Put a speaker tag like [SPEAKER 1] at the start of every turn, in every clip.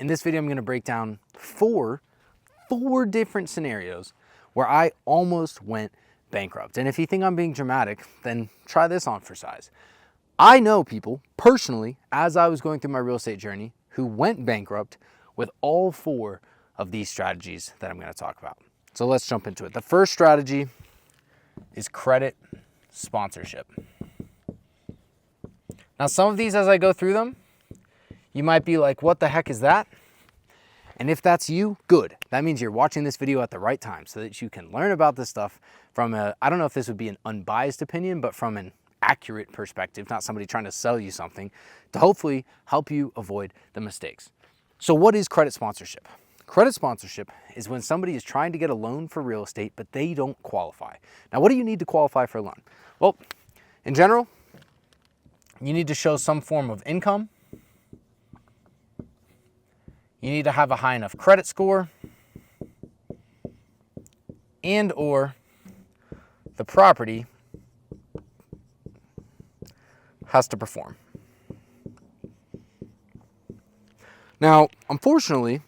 [SPEAKER 1] In this video, I'm gonna break down four different scenarios where I almost went bankrupt. And if you think I'm being dramatic, then try this on for size. I know people personally, as I was going through my real estate journey, who went bankrupt with all four of these strategies that I'm gonna talk about. So let's jump into it. The first strategy is credit sponsorship. Now, some of these, as I go through them, you might be like, what the heck is that? And if that's you, good. That means you're watching this video at the right time so that you can learn about this stuff from I don't know if this would be an unbiased opinion, but from an accurate perspective, not somebody trying to sell you something, to hopefully help you avoid the mistakes. So what is credit sponsorship? Credit sponsorship is when somebody is trying to get a loan for real estate, but they don't qualify. Now, what do you need to qualify for a loan? Well, in general, you need to show some form of income. You need to have a high enough credit score, and or the property has to perform. Now, fortunately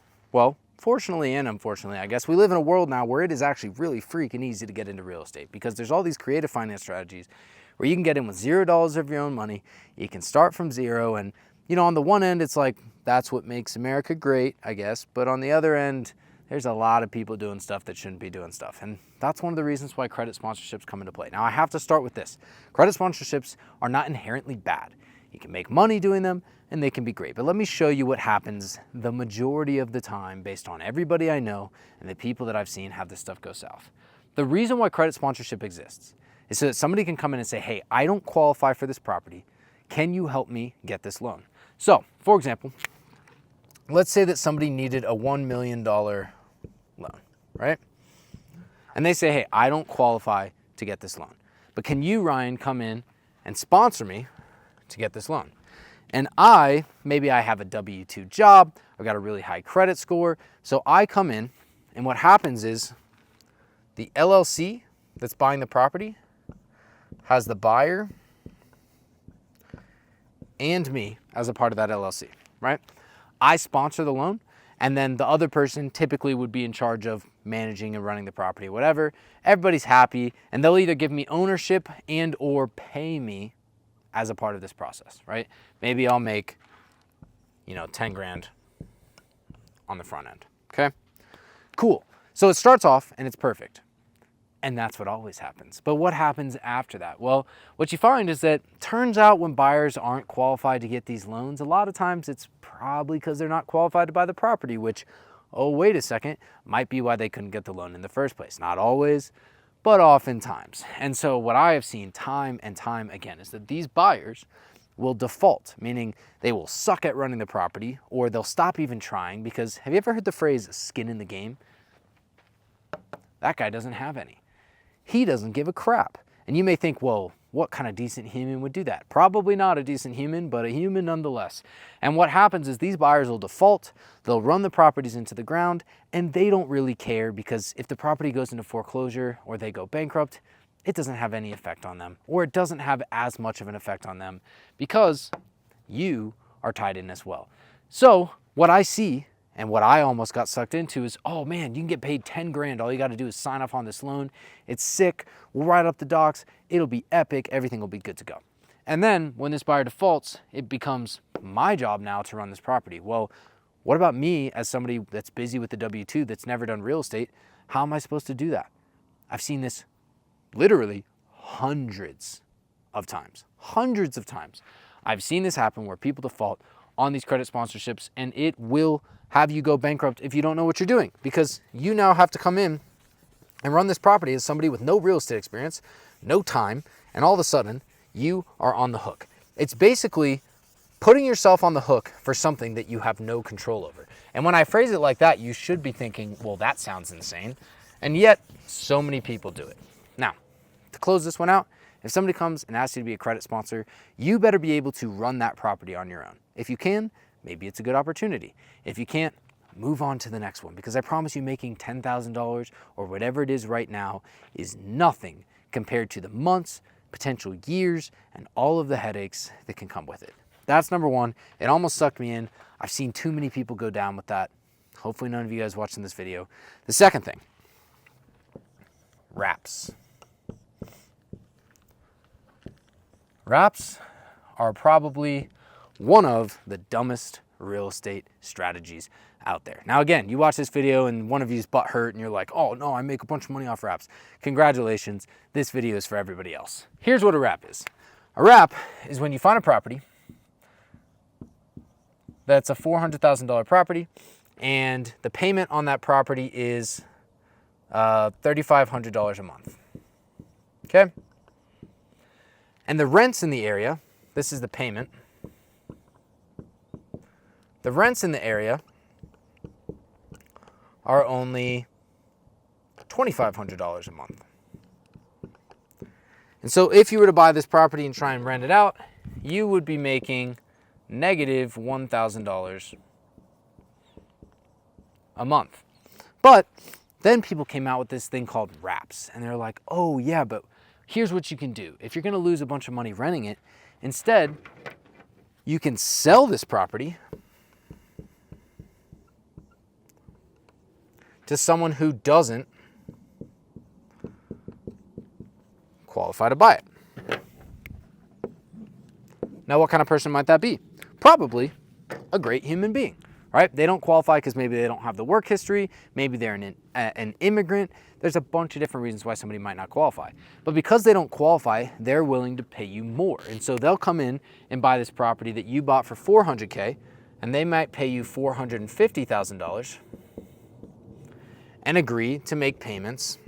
[SPEAKER 1] and unfortunately, I guess we live in a world now where it is actually really freaking easy to get into real estate because there's all these creative finance strategies where you can get in with $0 of your own money. You can start from zero. And, you know, on the one end, it's like, that's what makes America great, I guess. But on the other end, there's a lot of people doing stuff that shouldn't be doing stuff. And that's one of the reasons why credit sponsorships come into play. Now, I have to start with this. Credit sponsorships are not inherently bad. You can make money doing them and they can be great. But let me show you what happens the majority of the time based on everybody I know and the people that I've seen have this stuff go south. The reason why credit sponsorship exists is so that somebody can come in and say, hey, I don't qualify for this property. Can you help me get this loan? So, for example, let's say that somebody needed a $1 million loan, right? And they say, hey, I don't qualify to get this loan. But can you, Ryan, come in and sponsor me to get this loan? And maybe I have a W-2 job, I've got a really high credit score. So I come in, and what happens is the LLC that's buying the property has the buyer and me as a part of that LLC, right? I sponsor the loan, and then the other person typically would be in charge of managing and running the property, whatever. Everybody's happy, and they'll either give me ownership and or pay me as a part of this process, right? Maybe I'll make, 10 grand on the front end, okay? Cool. So it starts off and it's perfect. And that's what always happens. But what happens after that? Well, what you find is that turns out when buyers aren't qualified to get these loans, a lot of times it's probably because they're not qualified to buy the property, which, oh, wait a second, might be why they couldn't get the loan in the first place. Not always, but oftentimes. And so what I have seen time and time again is that these buyers will default, meaning they will suck at running the property or they'll stop even trying because have you ever heard the phrase skin in the game? That guy doesn't have any. He doesn't give a crap. And you may think, well, what kind of decent human would do that? Probably not a decent human, but a human nonetheless. And what happens is these buyers will default, they'll run the properties into the ground, and they don't really care because if the property goes into foreclosure or they go bankrupt, it doesn't have any effect on them, or it doesn't have as much of an effect on them because you are tied in as well. So what I see and what I almost got sucked into is, oh man, you can get paid 10 grand. All you got to do is sign off on this loan. It's sick. We'll write up the docs. It'll be epic. Everything will be good to go. And then when this buyer defaults, it becomes my job now to run this property. Well, what about me as somebody that's busy with the W-2 that's never done real estate? How am I supposed to do that? I've seen this literally hundreds of times. Hundreds of times. I've seen this happen where people default on these credit sponsorships and it will have you go bankrupt if you don't know what you're doing because you now have to come in and run this property as somebody with no real estate experience, no time, and all of a sudden you are on the hook. It's basically putting yourself on the hook for something that you have no control over. And when I phrase it like that, you should be thinking, well, that sounds insane. And yet so many people do it. Now, to close this one out, if somebody comes and asks you to be a credit sponsor, you better be able to run that property on your own. If you can, maybe it's a good opportunity. If you can't, move on to the next one because I promise you making $10,000 or whatever it is right now is nothing compared to the months, potential years, and all of the headaches that can come with it. That's number one. It almost sucked me in. I've seen too many people go down with that. Hopefully none of you guys watching this video. The second thing, wraps. Wraps are probably one of the dumbest real estate strategies out there. Now again, you watch this video and one of you's butt hurt and you're like, oh no, I make a bunch of money off wraps. Congratulations, this video is for everybody else. Here's what a wrap is. A wrap is when you find a property that's a $400,000 property and the payment on that property is $3,500 a month, okay? And the rents in the area, this is the payment. The rents in the area are only $2,500 a month. And so if you were to buy this property and try and rent it out, you would be making negative $1,000 a month. But then people came out with this thing called wraps, and they're like, oh yeah, but here's what you can do. If you're gonna lose a bunch of money renting it, instead, you can sell this property to someone who doesn't qualify to buy it. Now, what kind of person might that be? Probably a great human being, right? They don't qualify because maybe they don't have the work history, maybe they're an immigrant. There's a bunch of different reasons why somebody might not qualify. But because they don't qualify, they're willing to pay you more. And so they'll come in and buy this property that you bought for $400K, and they might pay you $450,000 and agree to make payments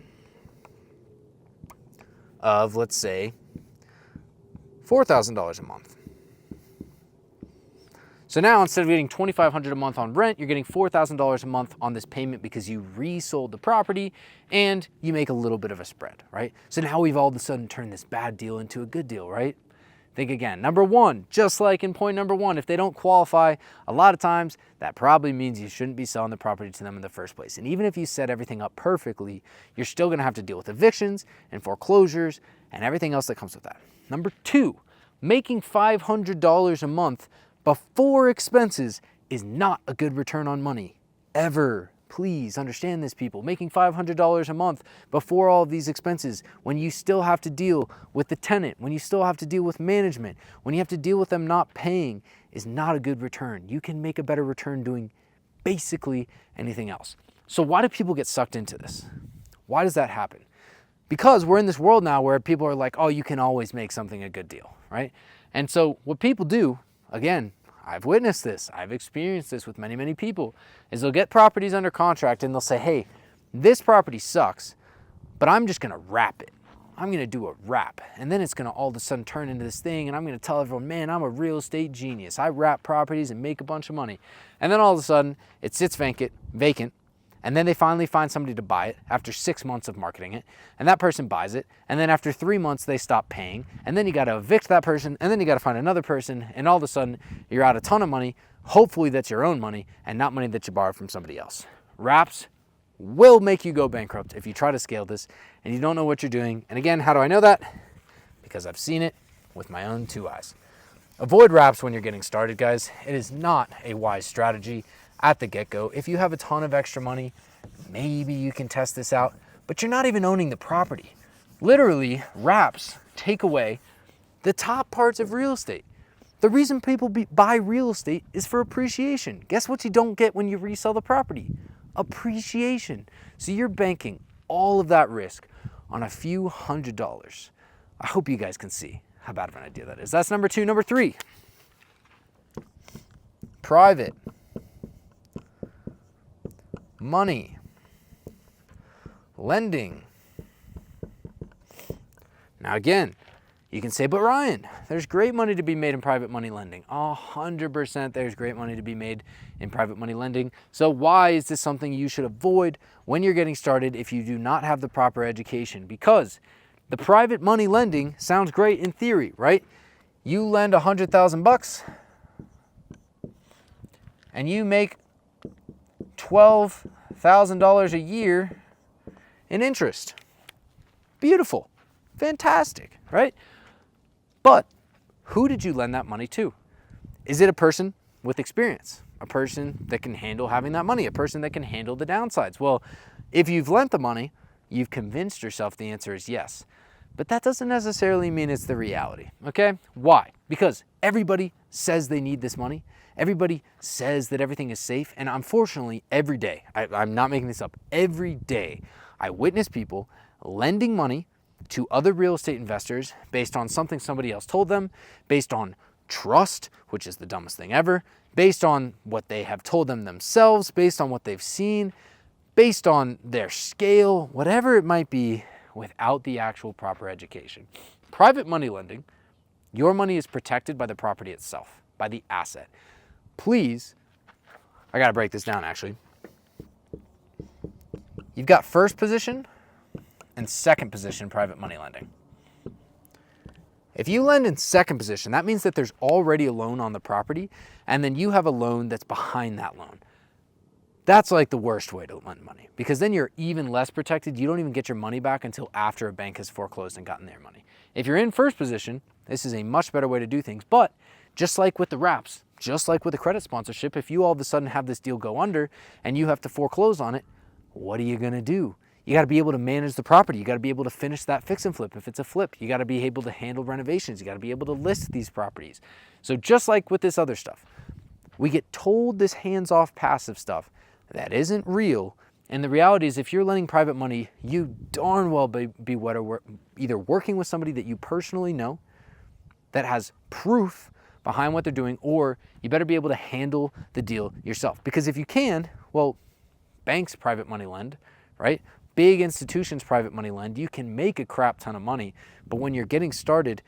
[SPEAKER 1] of, let's say, $4,000 a month. So now instead of getting $2,500 a month on rent, you're getting $4,000 a month on this payment because you resold the property and you make a little bit of a spread, right? So now we've all of a sudden turned this bad deal into a good deal, right? Think again. Number one, just like in point number one, if they don't qualify, a lot of times that probably means you shouldn't be selling the property to them in the first place. And even if you set everything up perfectly, you're still gonna have to deal with evictions and foreclosures and everything else that comes with that. Number two, making $500 a month before expenses is not a good return on money, ever. Please understand this, people. Making $500 a month before all of these expenses, when you still have to deal with the tenant, when you still have to deal with management, when you have to deal with them not paying, is not a good return. You can make a better return doing basically anything else. So why do people get sucked into this? Why does that happen? Because we're in this world now where people are like, oh, you can always make something a good deal, right? And so what people do, again, I've witnessed this, I've experienced this with many, many people, is they'll get properties under contract and they'll say, hey, this property sucks, but I'm just gonna wrap it. I'm gonna do a wrap. And then it's gonna all of a sudden turn into this thing and I'm gonna tell everyone, man, I'm a real estate genius. I wrap properties and make a bunch of money. And then all of a sudden it sits vacant, and then they finally find somebody to buy it after 6 months of marketing it, and that person buys it, and then after 3 months they stop paying, and then you gotta evict that person, and then you gotta find another person, and all of a sudden you're out a ton of money. Hopefully that's your own money and not money that you borrowed from somebody else. Wraps will make you go bankrupt if you try to scale this and you don't know what you're doing. And again, how do I know that? Because I've seen it with my own two eyes. Avoid wraps when you're getting started, guys. It is not a wise strategy at the get-go. If you have a ton of extra money, maybe you can test this out, but you're not even owning the property. Literally, wraps take away the top parts of real estate. The reason people buy real estate is for appreciation. Guess what you don't get when you resell the property? Appreciation. So you're banking all of that risk on a few $100s. I hope you guys can see how bad of an idea that is. That's number two. Number three, private money lending. Now again, you can say, but Ryan, there's great money to be made in private money lending. 100% there's great money to be made in private money lending. So why is this something you should avoid when you're getting started if you do not have the proper education? Because the private money lending sounds great in theory, right? You lend $100,000 and you make $12,000 a year in interest. Beautiful, fantastic, right? But who did you lend that money to? Is it a person with experience? A person that can handle having that money? A person that can handle the downsides? Well, if you've lent the money, you've convinced yourself the answer is yes. But that doesn't necessarily mean it's the reality, okay? Why? Because everybody says they need this money. Everybody says that everything is safe. And unfortunately, every day, I'm not making this up, every day I witness people lending money to other real estate investors based on something somebody else told them, based on trust, which is the dumbest thing ever, based on what they have told them themselves, based on what they've seen, based on their scale, whatever it might be, without the actual proper education. Private money lending, your money is protected by the property itself, by the asset. Please, I gotta break this down actually. You've got first position and second position private money lending. If you lend in second position, that means that there's already a loan on the property, and then you have a loan that's behind that loan. That's like the worst way to lend money, because then you're even less protected. You don't even get your money back until after a bank has foreclosed and gotten their money. If you're in first position, this is a much better way to do things. But just like with the wraps, just like with the credit sponsorship, if you all of a sudden have this deal go under and you have to foreclose on it, what are you gonna do? You gotta be able to manage the property. You gotta be able to finish that fix and flip if it's a flip. You gotta be able to handle renovations. You gotta be able to list these properties. So just like with this other stuff, we get told this hands-off passive stuff that isn't real. And the reality is, if you're lending private money, you darn well be either working with somebody that you personally know that has proof behind what they're doing, or you better be able to handle the deal yourself. Because if you can, well, banks private money lend, right? Big institutions private money lend. You can make a crap ton of money, but when you're getting started,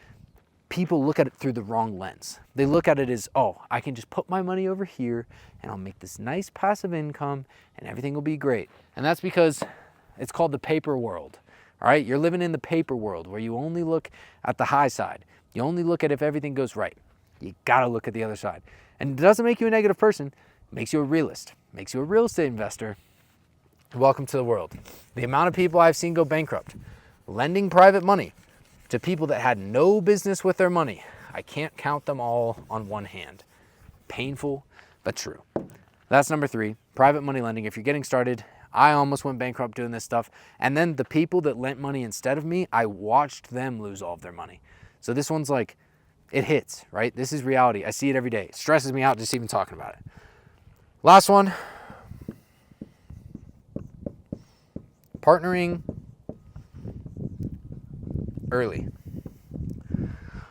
[SPEAKER 1] people look at it through the wrong lens. They look at it as, oh, I can just put my money over here and I'll make this nice passive income and everything will be great. And that's because it's called the paper world, all right? You're living in the paper world where you only look at the high side. You only look at if everything goes right. You gotta look at the other side. And it doesn't make you a negative person, it makes you a realist, it makes you a real estate investor. Welcome to the world. The amount of people I've seen go bankrupt, lending private money to people that had no business with their money, I can't count them all on one hand. Painful, but true. That's number 3, private money lending. If you're getting started, I almost went bankrupt doing this stuff. And then the people that lent money instead of me, I watched them lose all of their money. So this one's like, it hits, right? This is reality. I see it every day. It stresses me out just even talking about it. Last one, partnering early.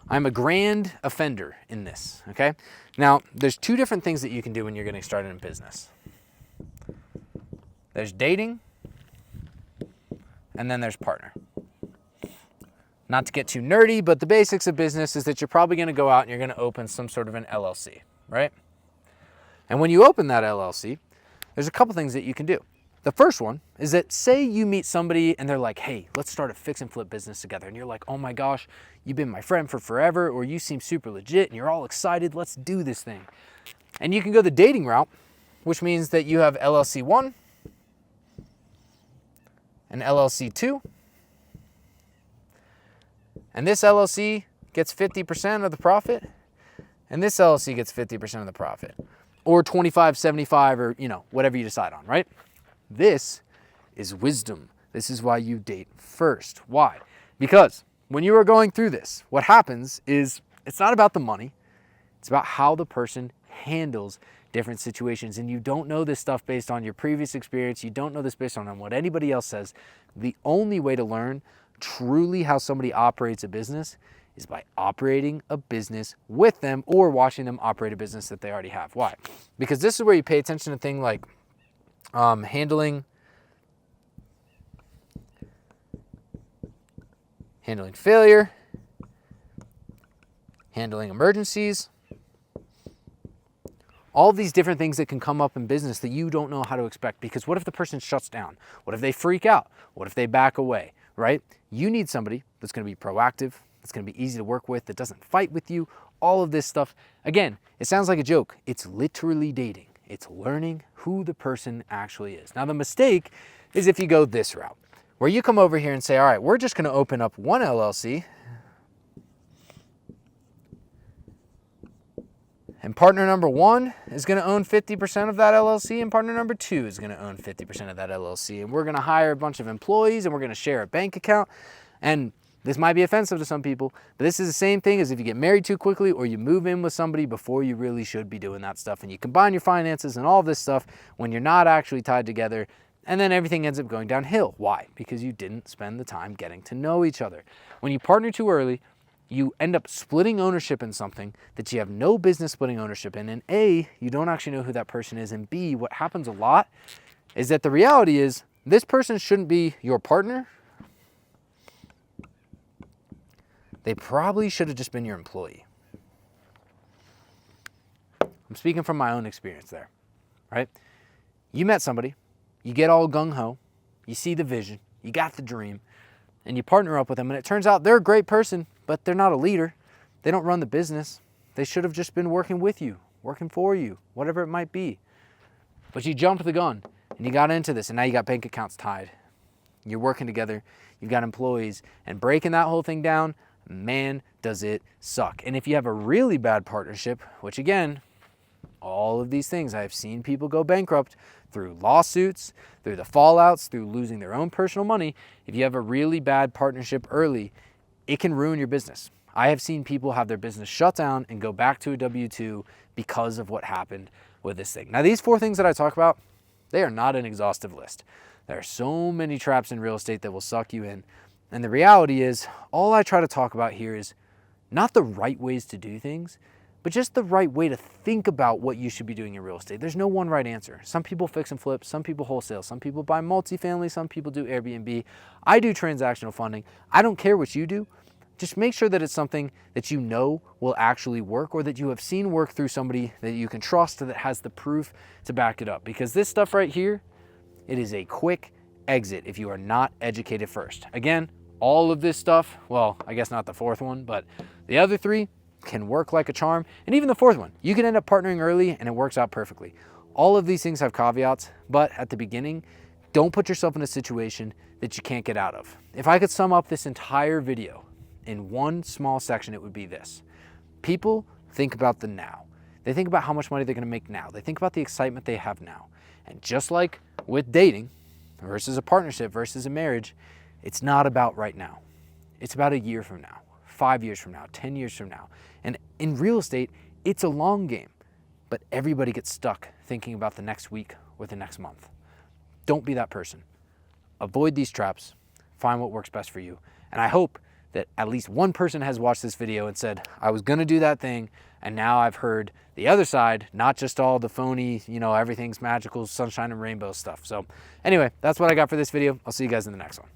[SPEAKER 1] I'm a grand offender in this, okay? Now, there's 2 different things that you can do when you're getting started in business. There's dating, and then there's partner. Not to get too nerdy, but the basics of business is that you're probably gonna go out and you're gonna open some sort of an LLC, right? And when you open that LLC, there's a couple things that you can do. The first one is that, say you meet somebody and they're like, hey, let's start a fix and flip business together. And you're like, oh my gosh, you've been my friend for forever, or you seem super legit and you're all excited, let's do this thing. And you can go the dating route, which means that you have LLC 1 and LLC 2. And this LLC gets 50% of the profit, and this LLC gets 50% of the profit, or 25, 75, or whatever you decide on, right? This is wisdom. This is why you date first. Why? Because when you are going through this, what happens is it's not about the money. It's about how the person handles different situations. And you don't know this stuff based on your previous experience. You don't know this based on what anybody else says. The only way to learn truly how somebody operates a business is by operating a business with them or watching them operate a business that they already have. Why? Because this is where you pay attention to things like handling failure, handling emergencies, all these different things that can come up in business that you don't know how to expect. Because what if the person shuts down? What if they freak out? What if they back away, right? You need somebody that's going to be proactive, that's going to be easy to work with, that doesn't fight with you, all of this stuff. Again, it sounds like a joke. It's literally dating. It's learning who the person actually is. Now, the mistake is if you go this route, where you come over here and say, all right, we're just going to open up one LLC, And partner number 1 is going to own 50% of that LLC, and partner number 2 is going to own 50% of that LLC. And we're going to hire a bunch of employees, and we're going to share a bank account. And this might be offensive to some people, but this is the same thing as if you get married too quickly or you move in with somebody before you really should be doing that stuff. And you combine your finances and all this stuff when you're not actually tied together, and then everything ends up going downhill. Why? Because you didn't spend the time getting to know each other. When you partner too early, you end up splitting ownership in something that you have no business splitting ownership in. And A, you don't actually know who that person is. And B, what happens a lot is that the reality is this person shouldn't be your partner. They probably should have just been your employee. I'm speaking from my own experience there, right? You met somebody, you get all gung-ho, you see the vision, you got the dream, and you partner up with them, and it turns out they're a great person, but they're not a leader. They don't run the business. They should have just been working with you, working for you, whatever it might be. But you jumped the gun, and you got into this, and now you got bank accounts tied. You're working together, you've got employees, and breaking that whole thing down, man, does it suck. And if you have a really bad partnership, which again, all of these things, I have seen people go bankrupt through lawsuits, through the fallouts, through losing their own personal money. If you have a really bad partnership early, it can ruin your business. I have seen people have their business shut down and go back to a W-2 because of what happened with this thing. Now, these 4 things that I talk about, they are not an exhaustive list. There are so many traps in real estate that will suck you in. And the reality is, all I try to talk about here is not the right ways to do things, but just the right way to think about what you should be doing in real estate. There's no one right answer. Some people fix and flip, some people wholesale, some people buy multifamily, some people do Airbnb. I do transactional funding. I don't care what you do. Just make sure that it's something that you know will actually work, or that you have seen work through somebody that you can trust, that has the proof to back it up. Because this stuff right here, it is a quick exit if you are not educated first. Again, all of this stuff, well, I guess not the 4th one, but the other 3 can work like a charm. And even the 4th one, you can end up partnering early and it works out perfectly. All of these things have caveats, but at the beginning, don't put yourself in a situation that you can't get out of. If I could sum up this entire video in one small section, it would be this. People think about the now. They think about how much money they're gonna make now. They think about the excitement they have now. And just like with dating versus a partnership versus a marriage, it's not about right now. It's about a year from now, 5 years from now, 10 years from now. And in real estate, it's a long game, but everybody gets stuck thinking about the next week or the next month. Don't be that person. Avoid these traps, find what works best for you. And I hope that at least one person has watched this video and said, I was gonna do that thing, and now I've heard the other side, not just all the phony, everything's magical, sunshine and rainbow stuff. So anyway, that's what I got for this video. I'll see you guys in the next one.